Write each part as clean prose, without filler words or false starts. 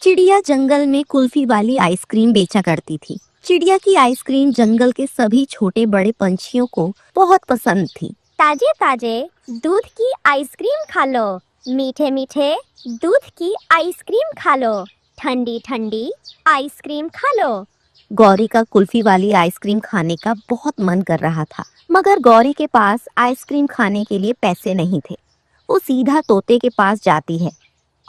चिड़िया जंगल में कुल्फी वाली आइसक्रीम बेचा करती थी। चिड़िया की आइसक्रीम जंगल के सभी छोटे बड़े पंछियों को बहुत पसंद थी। ताजे ताजे दूध की आइसक्रीम खा लो, मीठे मीठे दूध की आइसक्रीम खा लो, ठंडी ठंडी आइसक्रीम खा लो। गौरी का कुल्फी वाली आइसक्रीम खाने का बहुत मन कर रहा था, मगर गौरी के पास आइसक्रीम खाने के लिए पैसे नहीं थे। वो सीधा तोते के पास जाती है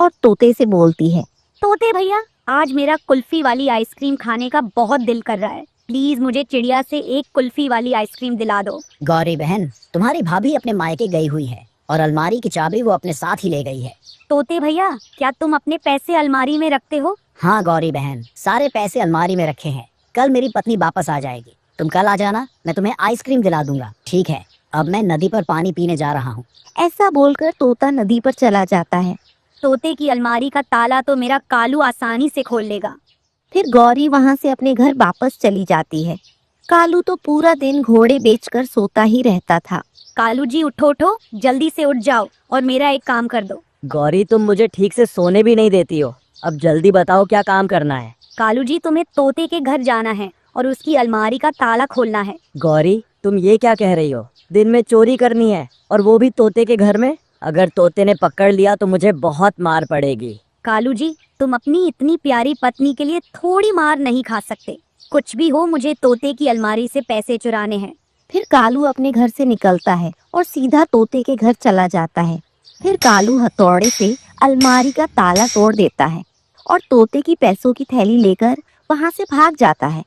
और तोते से बोलती है, तोते भैया, आज मेरा कुल्फी वाली आइसक्रीम खाने का बहुत दिल कर रहा है। प्लीज मुझे चिड़िया से एक कुल्फी वाली आइसक्रीम दिला दो। गौरी बहन, तुम्हारी भाभी अपने मायके गई हुई है और अलमारी की चाबी वो अपने साथ ही ले गई है। तोते भैया, क्या तुम अपने पैसे अलमारी में रखते हो? हाँ गौरी बहन, सारे पैसे अलमारी में रखे हैं। कल मेरी पत्नी वापस आ जाएगी, तुम कल आ जाना, मैं तुम्हें आइसक्रीम दिला दूंगा। ठीक है, अब मैं नदी पर पानी पीने जा रहा हूँ। ऐसा बोलकर तोता नदी पर चला जाता है। तोते की अलमारी का ताला तो मेरा कालू आसानी से खोल लेगा। फिर गौरी वहाँ से अपने घर वापस चली जाती है। कालू तो पूरा दिन घोड़े बेचकर सोता ही रहता था। कालू जी, उठो उठो, जल्दी से उठ जाओ और मेरा एक काम कर दो। गौरी, तुम मुझे ठीक से सोने भी नहीं देती हो। अब जल्दी बताओ क्या काम करना है। कालू जी, तुम्हें तोते के घर जाना है और उसकी अलमारी का ताला खोलना है। गौरी, तुम ये क्या कह रही हो? दिन में चोरी करनी है और वो भी तोते के घर में? अगर तोते ने पकड़ लिया तो मुझे बहुत मार पड़ेगी। कालू जी, तुम अपनी इतनी प्यारी पत्नी के लिए थोड़ी मार नहीं खा सकते। कुछ भी हो, मुझे तोते की अलमारी से पैसे चुराने हैं। फिर कालू अपने घर से निकलता है और सीधा तोते के घर चला जाता है। फिर कालू हथौड़े से अलमारी का ताला तोड़ देता है और तोते की पैसों की थैली लेकर वहाँ से भाग जाता है।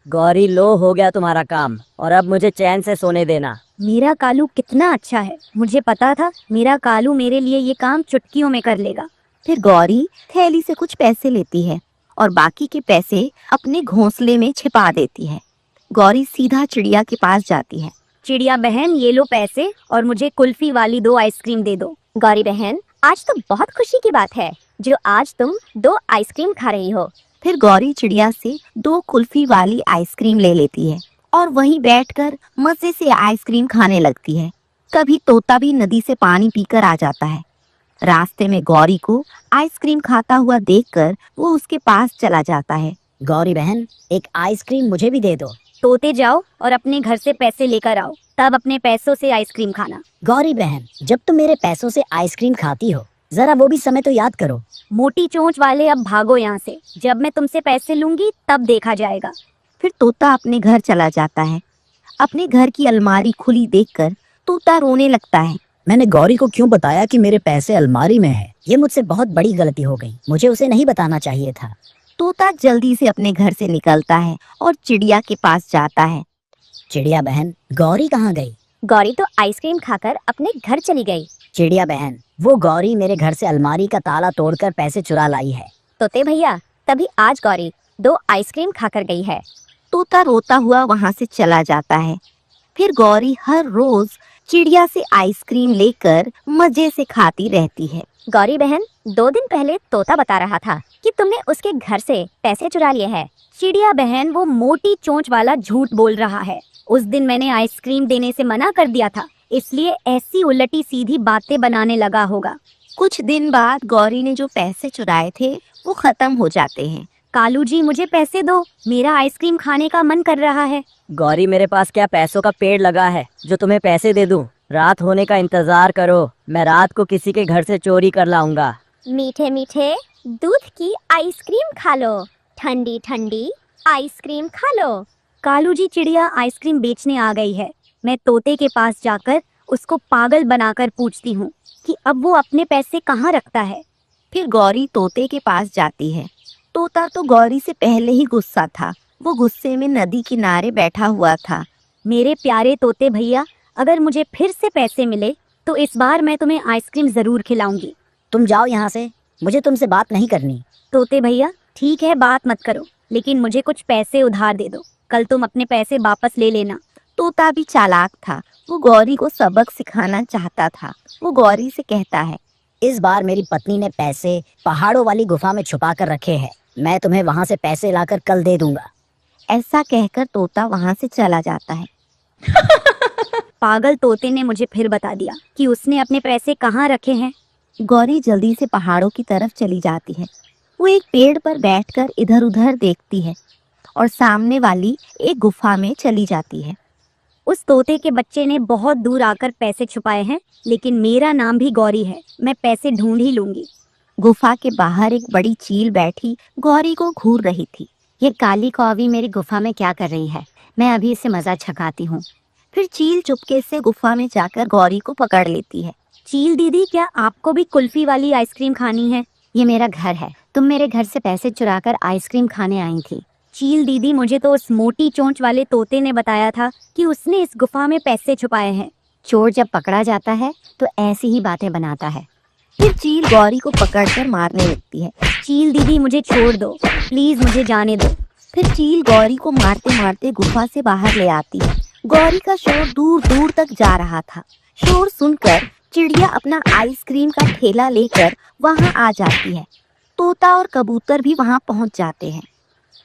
गौरी, लो, हो गया तुम्हारा काम और अब मुझे चैन से सोने देना। मेरा कालू कितना अच्छा है, मुझे पता था मेरा कालू मेरे लिए ये काम चुटकियों में कर लेगा। फिर गौरी थैली से कुछ पैसे लेती है और बाकी के पैसे अपने घोंसले में छिपा देती है। गौरी सीधा चिड़िया के पास जाती है। चिड़िया बहन, ये लो पैसे और मुझे कुल्फी वाली 2 आइसक्रीम दे दो। गौरी बहन, आज तो बहुत खुशी की बात है जो आज तुम 2 आइसक्रीम खा रही हो। फिर गौरी चिड़िया से 2 कुल्फी वाली आइसक्रीम ले लेती है और वहीं बैठकर मजे से आइसक्रीम खाने लगती है। कभी तोता भी नदी से पानी पीकर आ जाता है। रास्ते में गौरी को आइसक्रीम खाता हुआ देखकर वो उसके पास चला जाता है। गौरी बहन, एक आइसक्रीम मुझे भी दे दो। तोते जाओ और अपने घर से पैसे लेकर आओ, तब अपने पैसों से आइसक्रीम खाना। गौरी बहन, जब तुम मेरे पैसों से आइसक्रीम खाती हो, जरा वो भी समय तो याद करो। मोटी चोंच वाले, अब भागो यहाँ से। जब मैं तुमसे पैसे लूंगी तब देखा जाएगा। फिर तोता अपने घर चला जाता है। अपने घर की अलमारी खुली देखकर तोता रोने लगता है। मैंने गौरी को क्यों बताया कि मेरे पैसे अलमारी में है? ये मुझसे बहुत बड़ी गलती हो गई, मुझे उसे नहीं बताना चाहिए था। तोता जल्दी से अपने घर से निकलता है और चिड़िया के पास जाता है। चिड़िया बहन, गौरी कहाँ गई? गौरी तो आइसक्रीम खाकर अपने घर चली गई। चिड़िया बहन, वो गौरी मेरे घर से अलमारी का ताला तोड़कर पैसे चुरा लाई है। तोते भैया, तभी आज गौरी 2 आइसक्रीम खाकर गई है। तोता रोता हुआ वहाँ से चला जाता है। फिर गौरी हर रोज चिड़िया से आइसक्रीम लेकर मजे से खाती रहती है। गौरी बहन, 2 दिन पहले तोता बता रहा था कि तुमने उसके घर से पैसे चुरा लिए हैं। चिड़िया बहन, वो मोटी चोंच वाला झूठ बोल रहा है। उस दिन मैंने आइसक्रीम देने से मना कर दिया था, इसलिए ऐसी उल्टी सीधी बातें बनाने लगा होगा। कुछ दिन बाद गौरी ने जो पैसे चुराए थे वो खत्म हो जाते हैं। कालू जी, मुझे पैसे दो, मेरा आइसक्रीम खाने का मन कर रहा है। गौरी, मेरे पास क्या पैसों का पेड़ लगा है जो तुम्हें पैसे दे दूं? रात होने का इंतजार करो, मैं रात को किसी के घर से चोरी कर लाऊंगा। मीठे मीठे दूध की आइसक्रीम खा लो, ठंडी ठंडी आइसक्रीम खा लो। कालू जी, चिड़िया आइसक्रीम बेचने आ गई है। मैं तोते के पास जाकर उसको पागल बनाकर पूछती हूँ कि अब वो अपने पैसे कहाँ रखता है। फिर गौरी तोते के पास जाती है। तोता तो गौरी से पहले ही गुस्सा था। वो गुस्से में नदी किनारे बैठा हुआ था। मेरे प्यारे तोते भैया, अगर मुझे फिर से पैसे मिले तो इस बार मैं तुम्हें आइसक्रीम जरूर खिलाऊंगी। तुम जाओ यहाँ से, मुझे तुमसे बात नहीं करनी। तोते भैया, ठीक है, बात मत करो, लेकिन मुझे कुछ पैसे उधार दे दो। कल तुम अपने पैसे वापस ले लेना। तोता भी चालाक था। वो गौरी को सबक सिखाना चाहता था। वो गौरी से कहता है, इस बार मेरी पत्नी ने पैसे पहाड़ों वाली गुफा में छुपा कर रखे हैं। मैं तुम्हें वहाँ से पैसे लाकर कल दे दूंगा। ऐसा कहकर तोता वहाँ से चला जाता है। पागल तोते ने मुझे फिर बता दिया कि उसने अपने पैसे कहाँ रखे हैं। गौरी जल्दी से पहाड़ों की तरफ चली जाती है। वो एक पेड़ पर बैठकर इधर उधर देखती है और सामने वाली एक गुफा में चली जाती है। उस तोते के बच्चे ने बहुत दूर आकर पैसे छुपाए हैं, लेकिन मेरा नाम भी गौरी है। मैं पैसे ढूंढ ही लूंगी। गुफा के बाहर एक बड़ी चील बैठी गौरी को घूर रही थी। ये काली कौवी मेरी गुफा में क्या कर रही है? मैं अभी इसे मजा छकाती हूँ। फिर चील चुपके से गुफा में जाकर गौरी को पकड़ लेती है। चील दीदी, क्या आपको भी कुल्फी वाली आइसक्रीम खानी है? ये मेरा घर है। तुम मेरे घर से पैसे चुराकर आइसक्रीम खाने आई थी। चील दीदी, मुझे तो उस मोटी चोंच वाले तोते ने बताया था कि उसने इस गुफा में पैसे छुपाए हैं। चोर जब पकड़ा जाता है तो ऐसी ही बातें बनाता है। फिर चील गौरी को पकड़कर मारने लगती है। चील दीदी, मुझे छोड़ दो प्लीज, मुझे जाने दो। फिर चील गौरी को मारते मारते गुफा से बाहर ले आती है। गौरी का शोर दूर दूर तक जा रहा था। शोर सुनकर चिड़िया अपना आइसक्रीम का ठेला लेकर वहां आ जाती है। तोता और कबूतर भी वहां पहुंच जाते हैं।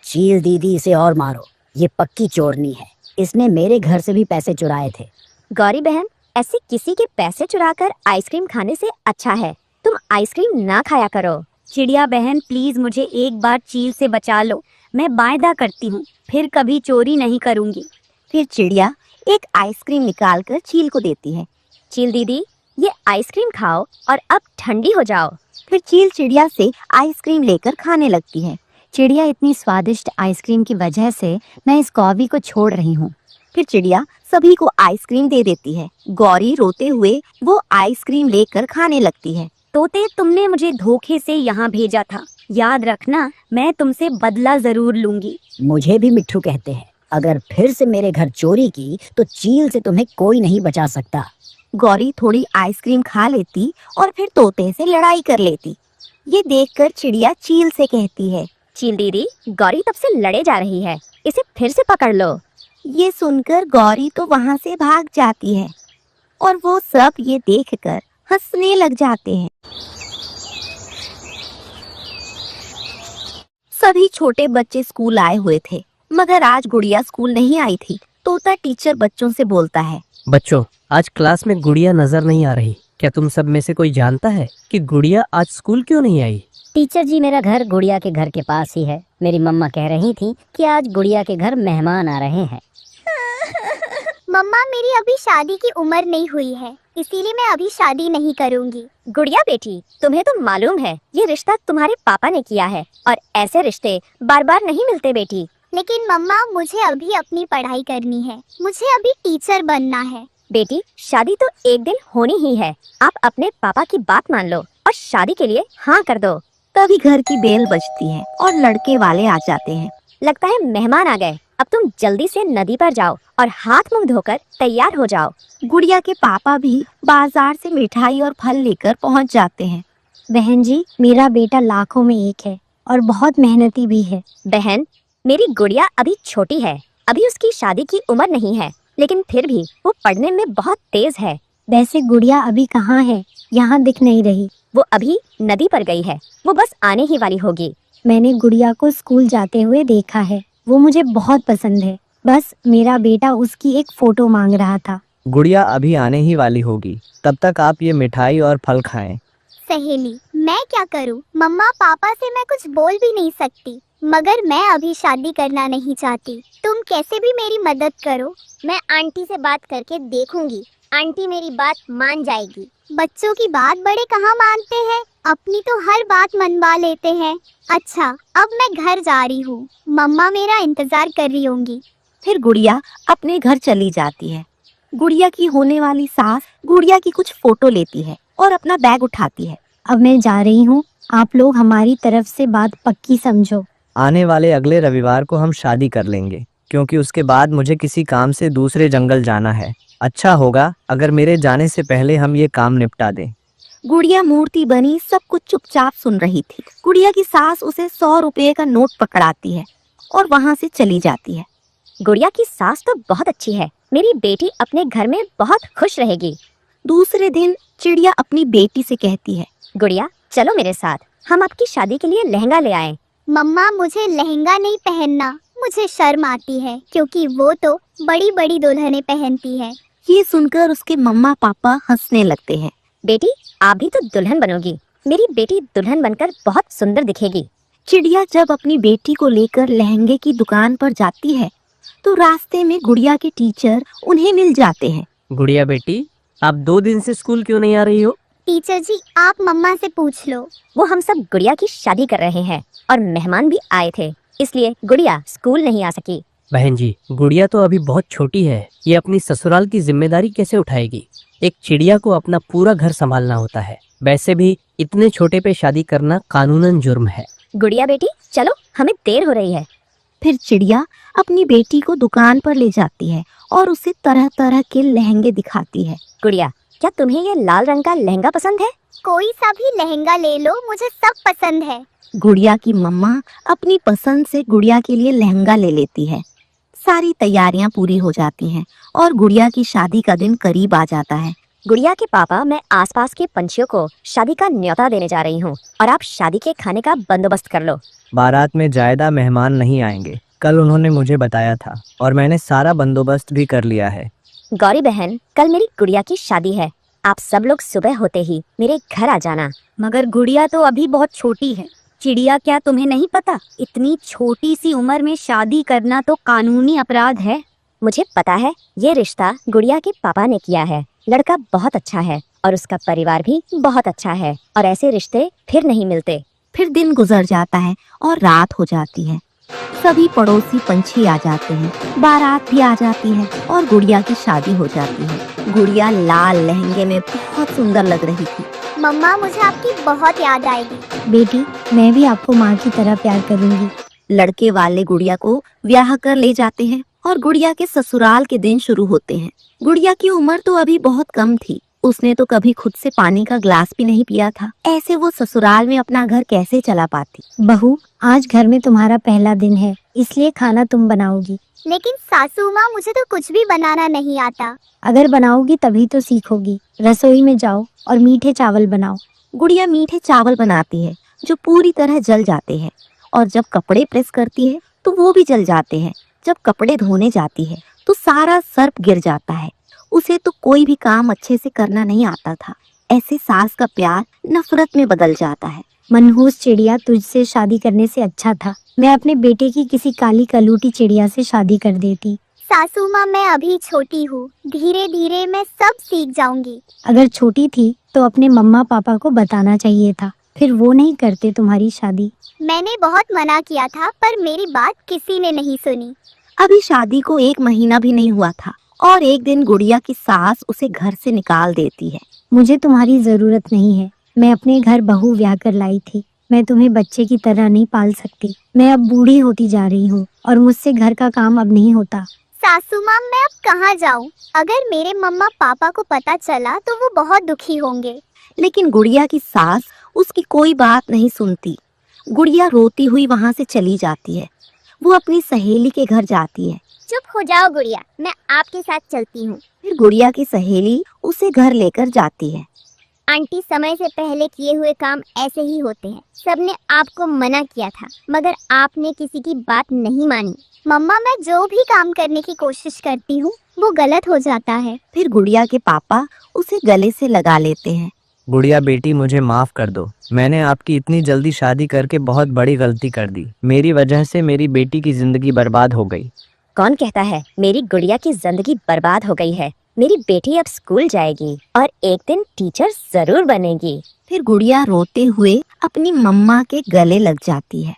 चील दीदी, इसे और मारो। ये पक्की चोरनी है। इसने मेरे घर से भी पैसे चुराए थे। गौरी बहन, ऐसे किसी के पैसे चुराकर आइसक्रीम खाने से अच्छा है तुम आइसक्रीम ना खाया करो। चिड़िया बहन, प्लीज मुझे एक बार चील से बचा लो। मैं वायदा करती हूँ फिर कभी चोरी नहीं करूँगी। फिर चिड़िया एक आइसक्रीम निकालकर चील को देती है। चील दीदी, ये आइसक्रीम खाओ और अब ठंडी हो जाओ। फिर चील चिड़िया से आइसक्रीम लेकर खाने लगती है। चिड़िया, इतनी स्वादिष्ट आइसक्रीम की वजह से मैं इस कौवी को छोड़ रही हूँ। फिर चिड़िया सभी को आइसक्रीम दे देती है। गौरी रोते हुए वो आइसक्रीम लेकर खाने लगती है। तोते, तुमने मुझे धोखे से यहाँ भेजा था। याद रखना, मैं तुमसे बदला जरूर लूंगी। मुझे भी मिट्ठू कहते हैं। अगर फिर से मेरे घर चोरी की तो चील से तुम्हें कोई नहीं बचा सकता। गौरी थोड़ी आइसक्रीम खा लेती और फिर तोते से लड़ाई कर लेती। ये देखकर चिड़िया चील से कहती है, चील दीदी, गौरी तब से लड़े जा रही है, इसे फिर से पकड़ लो। ये सुनकर गौरी तो वहां से भाग जाती है और वो सब ये देखकर हंसने लग जाते हैं। सभी छोटे बच्चे स्कूल आए हुए थे, मगर आज गुड़िया स्कूल नहीं आई थी। तोता टीचर बच्चों से बोलता है, बच्चों, आज क्लास में गुड़िया नजर नहीं आ रही। क्या तुम सब में से कोई जानता है कि गुड़िया आज स्कूल क्यों नहीं आई? टीचर जी, मेरा घर गुड़िया के घर के पास ही है। मेरी मम्मा कह रही थी कि आज गुड़िया के घर मेहमान आ रहे हैं। मम्मा, मेरी अभी शादी की उम्र नहीं हुई है, इसीलिए मैं अभी शादी नहीं करूंगी। गुड़िया बेटी, तुम्हें तो मालूम है ये रिश्ता तुम्हारे पापा ने किया है और ऐसे रिश्ते बार बार नहीं मिलते बेटी। लेकिन मम्मा, मुझे अभी अपनी पढ़ाई करनी है। मुझे अभी टीचर बनना है। बेटी, शादी तो एक दिन होनी ही है। आप अपने पापा की बात मान लो और शादी के लिए हाँ कर दो। तभी घर की बेल बजती है और लड़के वाले आ जाते हैं। लगता है मेहमान आ गए। अब तुम जल्दी से नदी पर जाओ और हाथ मुंह धोकर तैयार हो जाओ। गुड़िया के पापा भी बाजार से मिठाई और फल लेकर पहुंच जाते हैं। बहन जी, मेरा बेटा लाखों में एक है और बहुत मेहनती भी है। बहन, मेरी गुड़िया अभी छोटी है, अभी उसकी शादी की उम्र नहीं है, लेकिन फिर भी वो पढ़ने में बहुत तेज है। वैसे गुड़िया अभी कहाँ है? यहाँ दिख नहीं रही। वो अभी नदी पर गई है, वो बस आने ही वाली होगी। मैंने गुड़िया को स्कूल जाते हुए देखा है। वो मुझे बहुत पसंद है। बस मेरा बेटा उसकी एक फोटो मांग रहा था। गुड़िया अभी आने ही वाली होगी, तब तक आप ये मिठाई और फल खाएं। सहेली, मैं क्या करूं? मम्मा पापा से मैं कुछ बोल भी नहीं सकती, मगर मैं अभी शादी करना नहीं चाहती। तुम कैसे भी मेरी मदद करो। मैं आंटी से बात करके देखूंगी, आंटी मेरी बात मान जाएगी। बच्चों की बात बड़े कहाँ मानते हैं, अपनी तो हर बात मनवा लेते हैं। अच्छा, अब मैं घर जा रही हूँ, मम्मा मेरा इंतजार कर रही होंगी। फिर गुड़िया अपने घर चली जाती है। गुड़िया की होने वाली सास गुड़िया की कुछ फोटो लेती है और अपना बैग उठाती है। अब मैं जा रही हूँ, आप लोग हमारी तरफ से बात पक्की समझो। आने वाले अगले रविवार को हम शादी कर लेंगे, क्योंकि उसके बाद मुझे किसी काम से दूसरे जंगल जाना है। अच्छा होगा अगर मेरे जाने से पहले हम ये काम निपटा दें। गुड़िया मूर्ति बनी सब कुछ चुपचाप सुन रही थी। गुड़िया की सास उसे 100 रुपए का नोट पकड़ाती है और वहाँ से चली जाती है। गुड़िया की सास तो बहुत अच्छी है, मेरी बेटी अपने घर में बहुत खुश रहेगी। दूसरे दिन चिड़िया अपनी बेटी से कहती है, गुड़िया चलो मेरे साथ, हम आपकी शादी के लिए लहंगा ले आए। मम्मा मुझे लहंगा नहीं पहनना, मुझे शर्म आती है, क्योंकि वो तो बड़ी बड़ी दुल्हनें पहनती है। ये सुनकर उसके मम्मा पापा हंसने लगते हैं। बेटी आप भी तो दुल्हन बनोगी, मेरी बेटी दुल्हन बनकर बहुत सुंदर दिखेगी। चिड़िया जब अपनी बेटी को लेकर लहंगे की दुकान पर जाती है तो रास्ते में गुड़िया के टीचर उन्हें मिल जाते हैं। गुड़िया बेटी, आप 2 दिन से स्कूल क्यों नहीं आ रही हो? टीचर जी, आप मम्मा से पूछ लो। वो हम सब गुड़िया की शादी कर रहे हैं और मेहमान भी आए थे, इसलिए गुड़िया स्कूल नहीं आ सकी। बहन जी, गुड़िया तो अभी बहुत छोटी है, ये अपनी ससुराल की जिम्मेदारी कैसे उठाएगी? एक चिड़िया को अपना पूरा घर संभालना होता है। वैसे भी इतने छोटे पे शादी करना कानूनन जुर्म है। गुड़िया बेटी, चलो, हमें देर हो रही है। फिर चिड़िया अपनी बेटी को दुकान पर ले जाती है और उसे तरह तरह के लहंगे दिखाती है। गुड़िया, क्या तुम्हें ये लाल रंग का लहंगा पसंद है? कोई सा भी लहंगा ले लो, मुझे सब पसंद है। गुड़िया की मम्मा अपनी पसंद से गुड़िया के लिए लहंगा ले लेती है। सारी तैयारियां पूरी हो जाती हैं और गुड़िया की शादी का दिन करीब आ जाता है। गुड़िया के पापा, मैं आसपास के पंछियों को शादी का न्योता देने जा रही हूँ और आप शादी के खाने का बंदोबस्त कर लो। बारात में ज्यादा मेहमान नहीं आएंगे, कल उन्होंने मुझे बताया था और मैंने सारा बंदोबस्त भी कर लिया है। गौरी बहन, कल मेरी गुड़िया की शादी है, आप सब लोग सुबह होते ही मेरे घर आ जाना। मगर गुड़िया तो अभी बहुत छोटी है। चिड़िया, क्या तुम्हें नहीं पता, इतनी छोटी सी उम्र में शादी करना तो कानूनी अपराध है। मुझे पता है, ये रिश्ता गुड़िया के पापा ने किया है। लड़का बहुत अच्छा है और उसका परिवार भी बहुत अच्छा है और ऐसे रिश्ते फिर नहीं मिलते। फिर दिन गुजर जाता है और रात हो जाती है। सभी पड़ोसी पंछी आ जाते हैं, बारात भी आ जाती है और गुड़िया की शादी हो जाती है। गुड़िया लाल लहंगे में बहुत सुंदर लग रही थी। मम्मा, मुझे आपकी बहुत याद आएगी। बेटी, मैं भी आपको माँ की तरह प्यार करूंगी। लड़के वाले गुड़िया को ब्याह कर ले जाते हैं और गुड़िया के ससुराल के दिन शुरू होते हैं। गुड़िया की उम्र तो अभी बहुत कम थी, उसने तो कभी खुद से पानी का ग्लास भी नहीं पिया था। ऐसे वो ससुराल में अपना घर कैसे चला पाती। बहू, आज घर में तुम्हारा पहला दिन है, इसलिए खाना तुम बनाओगी। लेकिन सासू माँ, मुझे तो कुछ भी बनाना नहीं आता। अगर बनाओगी तभी तो सीखोगी। रसोई में जाओ और मीठे चावल बनाओ। गुड़िया मीठे चावल बनाती है जो पूरी तरह जल जाते हैं और जब कपड़े प्रेस करती है तो वो भी जल जाते हैं। जब कपड़े धोने जाती है तो सारा सर्फ गिर जाता है। उसे तो कोई भी काम अच्छे से करना नहीं आता था। ऐसे सास का प्यार नफरत में बदल जाता है। मनहूस चिड़िया, तुझसे शादी करने से अच्छा था मैं अपने बेटे की किसी काली कलूटी चिड़िया से शादी कर देती। सासू माँ, मैं अभी छोटी हूँ, धीरे धीरे मैं सब सीख जाऊंगी। अगर छोटी थी तो अपने मम्मा पापा को बताना चाहिए था, फिर वो नहीं करते तुम्हारी शादी। मैंने बहुत मना किया था पर मेरी बात किसी ने नहीं सुनी। अभी शादी को 1 महीना भी नहीं हुआ था और एक दिन गुड़िया की सास उसे घर से निकाल देती है। मुझे तुम्हारी जरूरत नहीं है, मैं अपने घर बहू ब्याह कर लाई थी। मैं तुम्हें बच्चे की तरह नहीं पाल सकती। मैं अब बूढ़ी होती जा रही हूँ और मुझसे घर का काम अब नहीं होता। सासू माँ, मैं अब कहाँ जाऊँ? अगर मेरे मम्मा पापा को पता चला तो वो बहुत दुखी होंगे। लेकिन गुड़िया की सास उसकी कोई बात नहीं सुनती। गुड़िया रोती हुई वहाँ से चली जाती है। वो अपनी सहेली के घर जाती है। चुप हो जाओ गुड़िया, मैं आपके साथ चलती हूँ। फिर गुड़िया की सहेली उसे घर लेकर जाती है। आंटी, समय से पहले किए हुए काम ऐसे ही होते हैं। सबने आपको मना किया था मगर आपने किसी की बात नहीं मानी। मम्मा, मैं जो भी काम करने की कोशिश करती हूँ वो गलत हो जाता है। फिर गुड़िया के पापा उसे गले से लगा लेते हैं। गुड़िया बेटी, मुझे माफ कर दो। मैंने आपकी इतनी जल्दी शादी करके बहुत बड़ी गलती कर दी। मेरी वजह से मेरी बेटी की जिंदगी बर्बाद हो गई। कौन कहता है मेरी गुड़िया की जिंदगी बर्बाद हो गई है? मेरी बेटी अब स्कूल जाएगी और एक दिन टीचर जरूर बनेगी। फिर गुड़िया रोते हुए अपनी मम्मा के गले लग जाती है।